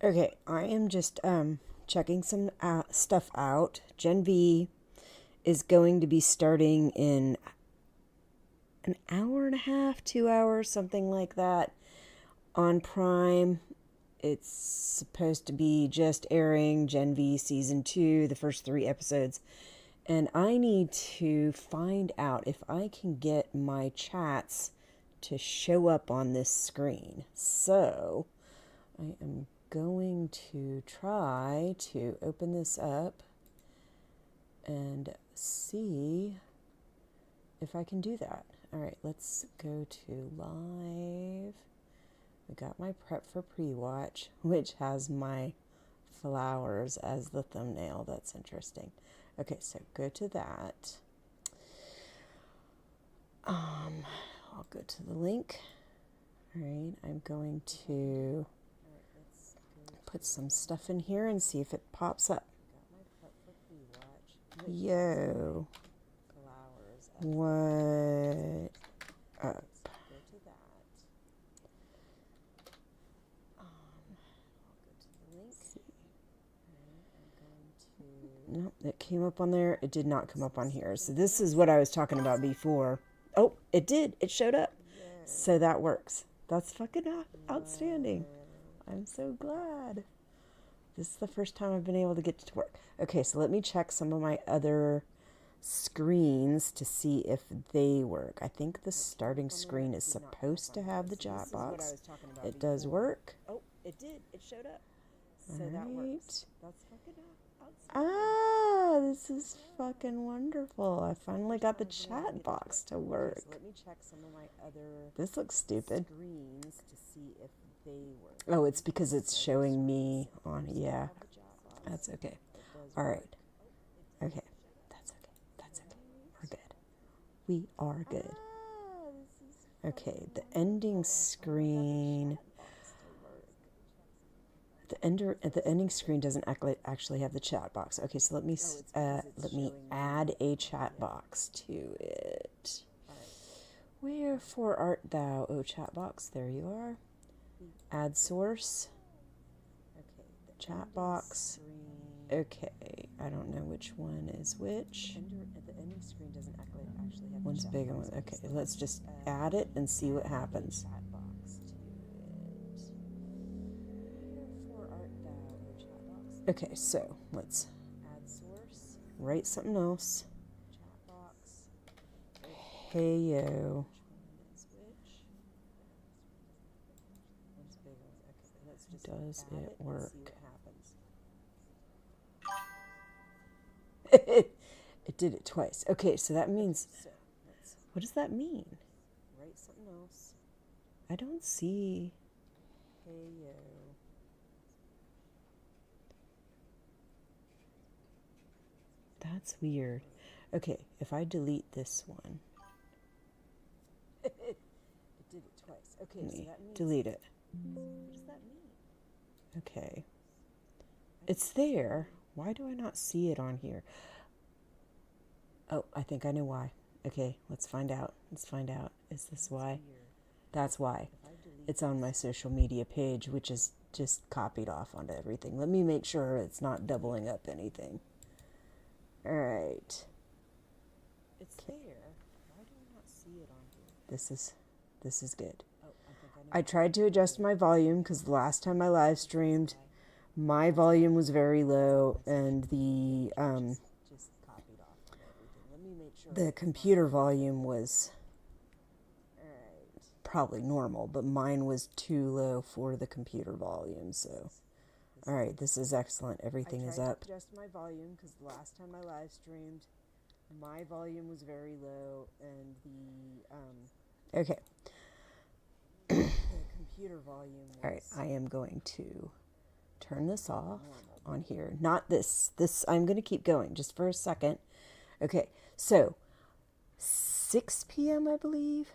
Okay, I am just checking some stuff out. GenV is going to be starting in an hour and a half, 2 hours, something like that, on Prime. It's supposed to be just airing GenV Season 2, the first 3 episodes. And I need to find out if I can get my chats to show up on this screen. So I am going to try to open this up and see if I can do that. All right, let's go to live. I got my prep for pre-watch, which has my flowers as the thumbnail. That's interesting. Okay, so go to that. I'll go to the link. All right, I'm going to put some stuff in here and see if it pops up. Yo. What up? Nope, it came up on there. It did not come up on here. So this is what I was talking about before. Oh, it did. It showed up. So that works. That's fucking outstanding. I'm so glad. This is the first time I've been able to get it to work. Okay, so let me check some of my other screens to see if they work. I think the starting screen is supposed to have the chat box. It does work. Oh, it did. It showed up. So that works. That's fucking outstanding. Ah, this is fucking wonderful. I finally got the chat box to work. So let me check some of my other This looks stupid. screens to see if they work. Oh, it's because it's showing me on. Yeah, that's okay. All right. Okay, that's okay. That's okay. We're good. We are good. Okay, the ending screen. The ending screen doesn't actually have the chat box. Okay, so let me add a chat box to it. Wherefore art thou, O chat box? There you are. Add source. Chat box. Okay, I don't know which one is which. The ending screen doesn't actually have One's big and one. Okay, let's just add it and see what happens. chat box to it. Wherefore art thou, O chat box? Okay, so let's Add source. write something else. Chat box. Hey yo. Which one is which? One's big, one's okay. Let's just Does add it and work? see what happens. It did it twice. Okay, so that means, So let's what does that mean? write something else. I don't see. Hey yo. That's weird. Okay, if I delete this one, It did it twice. Okay, let so me that means delete it. what does that mean? Okay. It's there. Why do I not see it on here? Oh, I think I know why. Okay, let's find out. Let's find out. Is this why? Weird. That's why. If I delete It's on my social media page, which is just copied off onto everything. Let me make sure it's not doubling up anything. All right. it's there. Why do I not see it on here? This is good. Oh, I think I know. I tried to adjust my volume because the last time I live streamed, my volume was very low and Just copied off on everything. Let me make sure. the computer volume was Alright. probably normal, but mine was too low for the computer volume. So, all right, this is excellent. Everything is I tried up. to adjust my volume because the last time I live streamed, my volume was very low and Okay. the computer volume was All right, I am going to turn this off on here. Not this. This I'm going to keep going just for a second. Okay, so 6 p.m. I believe.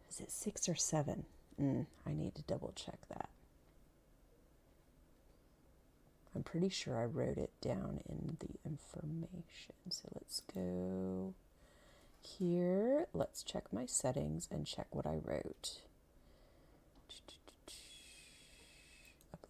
Is it 6 or 7? I need to double check that. I'm pretty sure I wrote it down in the information. So let's go here. Let's check my settings and check what I wrote.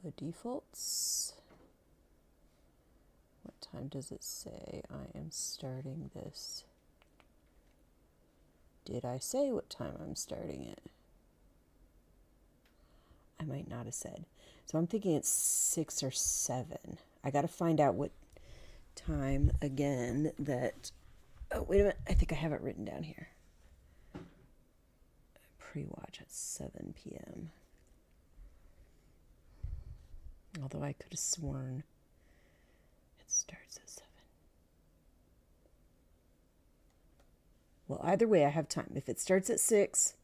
By defaults, what time does it say I am starting this? Did I say what time I'm starting it? I might not have said. So I'm thinking it's 6 or 7. I got to find out what time again that... Oh, wait a minute. I think I have it written down here. Pre-watch at 7 p.m. Although I could have sworn it starts at 7. Well, either way, I have time. If it starts at 6,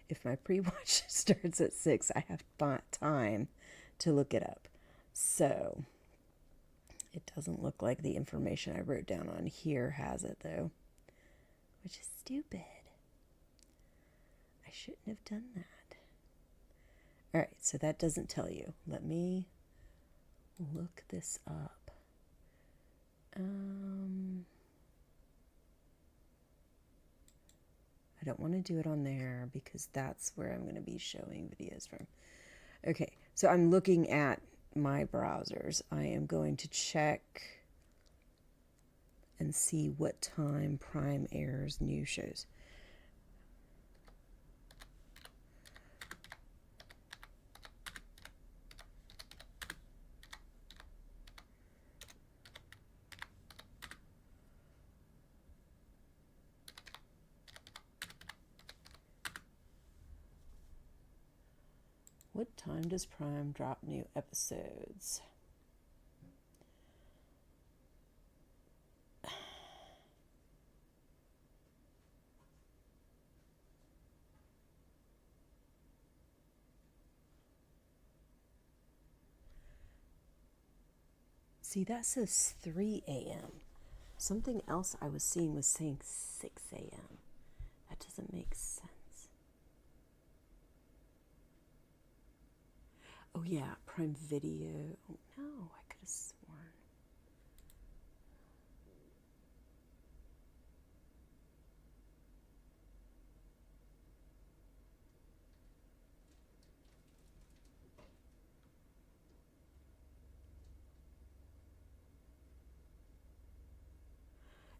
if my pre-watch starts at 6, I have time to look it up. So it doesn't look like the information I wrote down on here has it, though, which is stupid. I shouldn't have done that. All right, so that doesn't tell you. Let me look this up. I don't want to do it on there because that's where I'm going to be showing videos from. Okay, so I'm looking at my browsers. I am going to check and see what time Prime airs new shows. What time does Prime drop new episodes? See, that says 3 a.m. Something else I was seeing was saying 6 a.m. That doesn't make sense. Oh yeah, Prime Video. Oh, no, I could have sworn.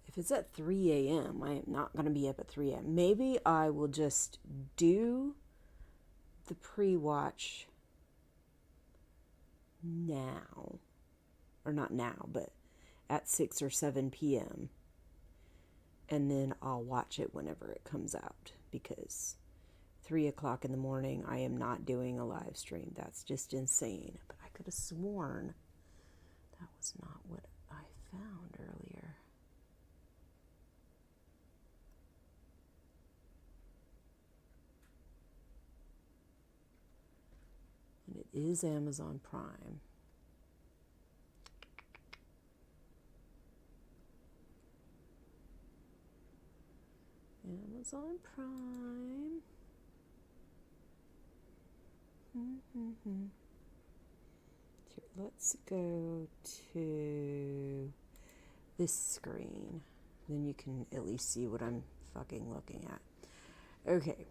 If it's at 3 a.m., I am not going to be up at 3 a.m. Maybe I will just do the pre-watch now. Or not now, but at 6 or 7 p.m. And then I'll watch it whenever it comes out. Because 3 o'clock in the morning, I am not doing a live stream. That's just insane. But I could have sworn that was not what I found earlier. And it is Amazon Prime. Amazon Prime. Here, let's go to this screen. Then you can at least see what I'm fucking looking at. Okay.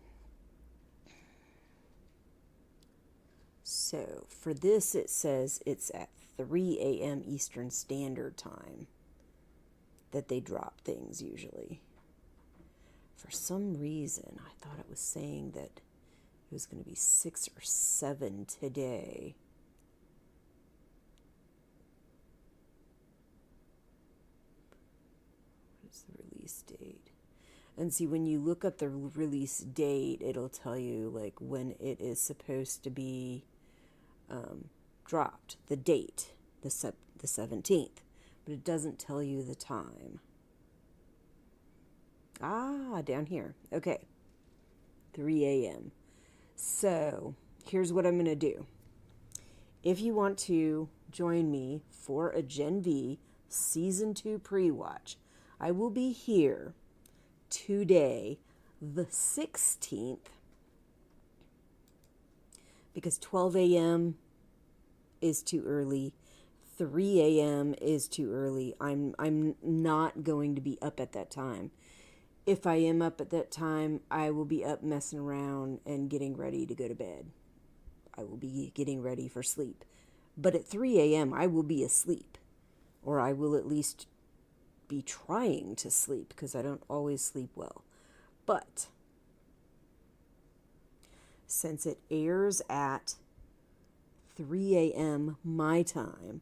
So for this, it says it's at 3 a.m. Eastern Standard Time that they drop things usually. For some reason, I thought it was saying that it was going to be 6 or 7 today. What is the release date? And see, when you look up the release date, it'll tell you like when it is supposed to be dropped, the date, the 17th, but it doesn't tell you the time. Ah, down here. Okay, 3 a.m. So here's what I'm going to do. If you want to join me for a GenV Season 2 pre-watch, I will be here today, the 16th, because 12 a.m. is too early. 3 a.m. is too early. I'm not going to be up at that time. If I am up at that time, I will be up messing around and getting ready to go to bed. I will be getting ready for sleep. But at 3 a.m., I will be asleep, or I will at least be trying to sleep because I don't always sleep well. But since it airs at 3 a.m. my time,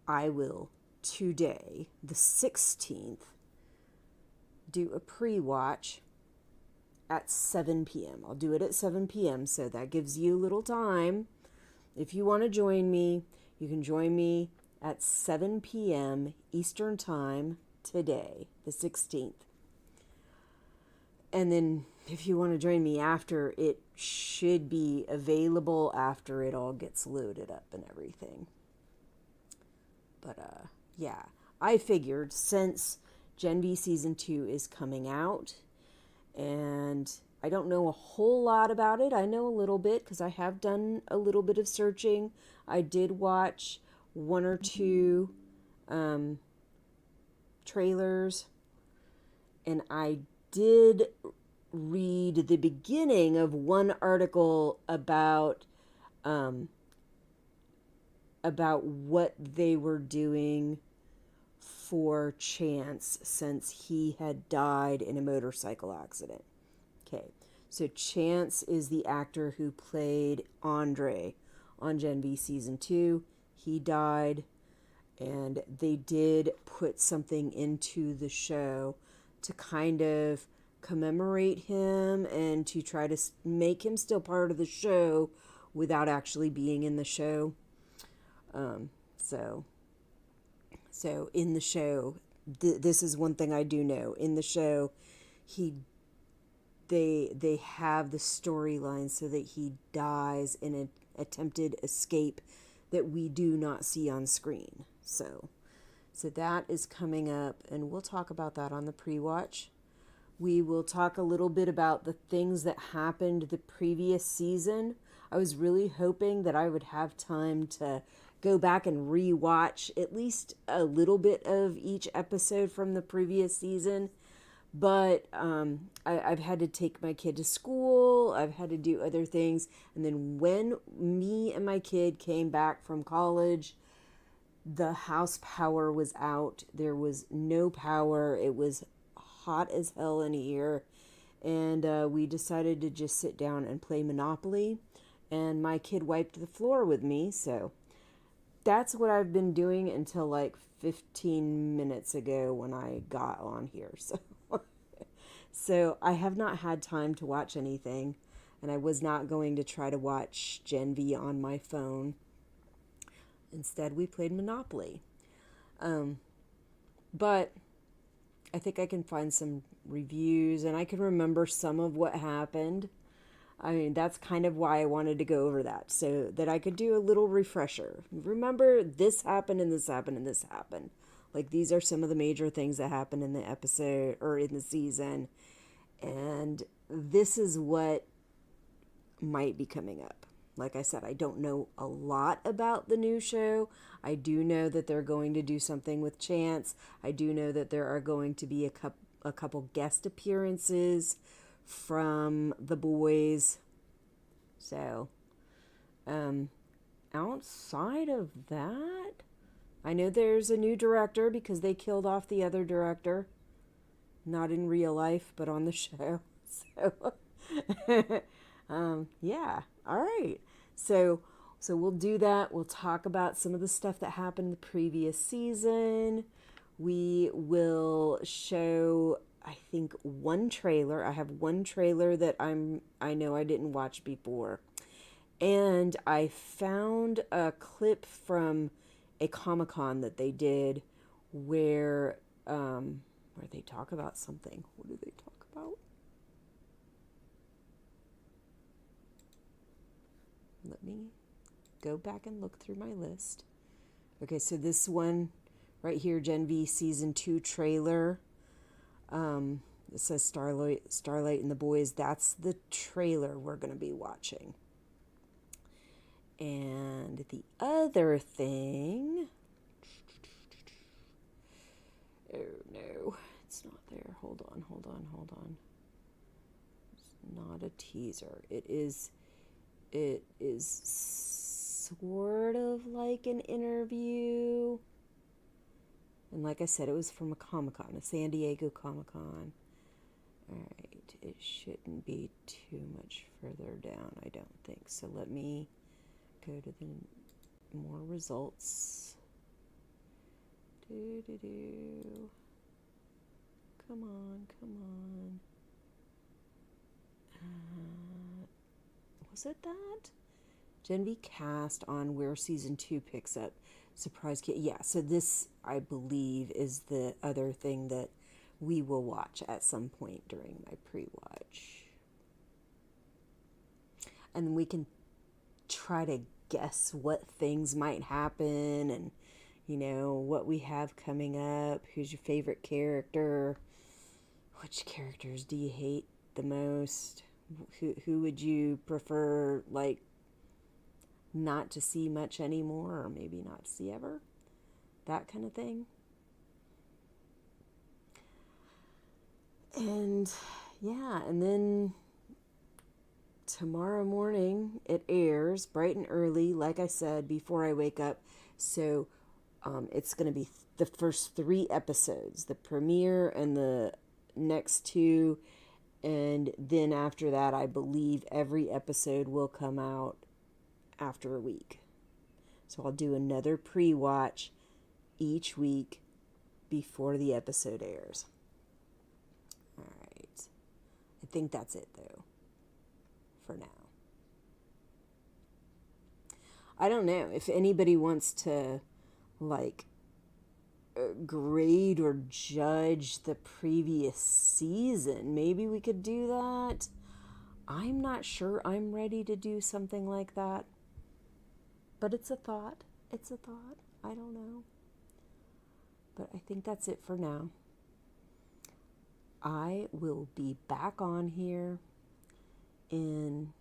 I will today, the 16th, do a pre-watch at 7 p.m. I'll do it at 7 p.m. so that gives you a little time. If you want to join me, you can join me at 7 p.m. Eastern Time today, the 16th. And then if you want to join me after, it should be available after it all gets loaded up and everything. But yeah, I figured since GenV Season 2 is coming out, and I don't know a whole lot about it. I know a little bit because I have done a little bit of searching. I did watch one or two trailers, and I did read the beginning of one article about what they were doing for Chance since he had died in a motorcycle accident. Okay, so Chance is the actor who played Andre on GenV Season 2. He died, and they did put something into the show to kind of commemorate him and to try to make him still part of the show without actually being in the show. So in the show, this is one thing I do know. In the show, they have the storyline so that he dies in an attempted escape that we do not see on screen. So that is coming up, and we'll talk about that on the pre-watch. We will talk a little bit about the things that happened the previous season. I was really hoping that I would have time to go back and re-watch at least a little bit of each episode from the previous season. But I've had to take my kid to school. I've had to do other things. And then when me and my kid came back from college, the house power was out. There was no power. It was hot as hell in here. And we decided to just sit down and play Monopoly. And my kid wiped the floor with me. So that's what I've been doing until like 15 minutes ago when I got on here. So I have not had time to watch anything, and I was not going to try to watch GenV on my phone. Instead, we played Monopoly. But I think I can find some reviews, and I can remember some of what happened. I mean, that's kind of why I wanted to go over that, so that I could do a little refresher. Remember, this happened, and this happened, and this happened. Like, these are some of the major things that happened in the episode, or in the season. And this is what might be coming up. Like I said, I don't know a lot about the new show. I do know that they're going to do something with Chance. I do know that there are going to be a couple guest appearances from the boys. So, outside of that, I know there's a new director because they killed off the other director. Not in real life, but on the show. So, yeah. All right. So we'll do that. We'll talk about some of the stuff that happened the previous season. We will show, I think, one trailer. I have one trailer that I know I didn't watch before. And I found a clip from a Comic-Con that they did where they talk about something. What do they talk about? Let me go back and look through my list. Okay, so this one right here, GenV Season 2 trailer. It says Starlight and the Boys. That's the trailer we're going to be watching. And the other thing... Oh, no. It's not there. Hold on. It's not a teaser. It is sort of like an interview. And like I said, it was from a Comic-Con, a San Diego Comic-Con. Alright, it shouldn't be too much further down, I don't think. So let me go to the more results. Come on, come on. Was it that? GenV cast on where season 2 picks up. Surprise kid. Yeah, so this, I believe, is the other thing that we will watch at some point during my pre-watch. And we can try to guess what things might happen and, you know, what we have coming up. Who's your favorite character? Which characters do you hate the most? Who would you prefer, like, not to see much anymore, or maybe not to see ever? That kind of thing. And yeah, and then tomorrow morning it airs bright and early, like I said, before I wake up. So it's going to be the first 3 episodes, the premiere and the next 2. And then after that, I believe every episode will come out after a week. So I'll do another pre-watch each week before the episode airs. All right. I think that's it, though, for now. I don't know if anybody wants to, like, grade or judge the previous season. Maybe we could do that. I'm not sure I'm ready to do something like that. But it's a thought. It's a thought. I don't know. But I think that's it for now. I will be back on here in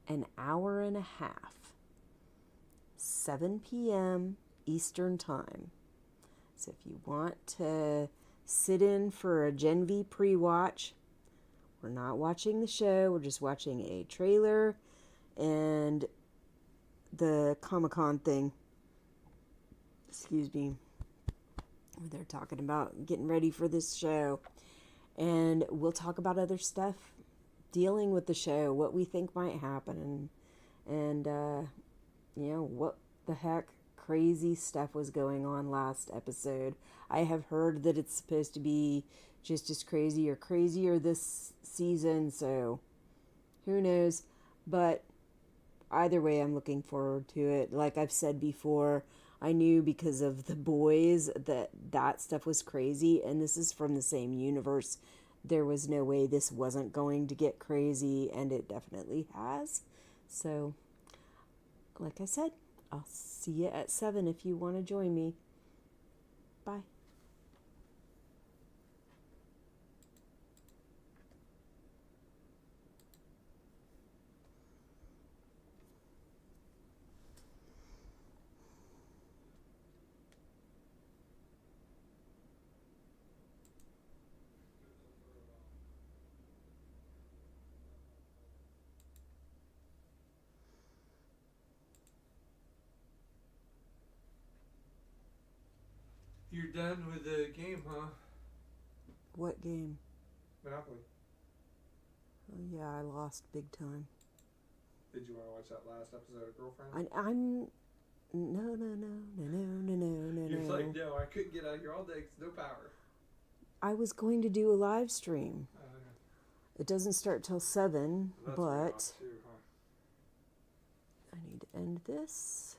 an hour and a half. 7 p.m. Eastern Time. So if you want to sit in for a GenV pre-watch, we're not watching the show, we're just watching a trailer and the Comic-Con thing. Excuse me. They're talking about getting ready for this show. And we'll talk about other stuff dealing with the show, what we think might happen, and you know, what the heck crazy stuff was going on last episode. I have heard that it's supposed to be just as crazy or crazier this season, so who knows. But either way, I'm looking forward to it. Like I've said before, I knew because of The Boys that stuff was crazy, and this is from the same universe. There was no way this wasn't going to get crazy, and it definitely has. So, like I said, I'll see you at 7 if you want to join me. Bye. You're done with the game, huh? What game? Monopoly. Oh, yeah, I lost big time. Did you want to watch that last episode of Girlfriend? I'm... No. You're like, no, I couldn't get out here all day because no power. I was going to do a live stream. Yeah. It doesn't start till 7, Well, but too, huh? I need to end this.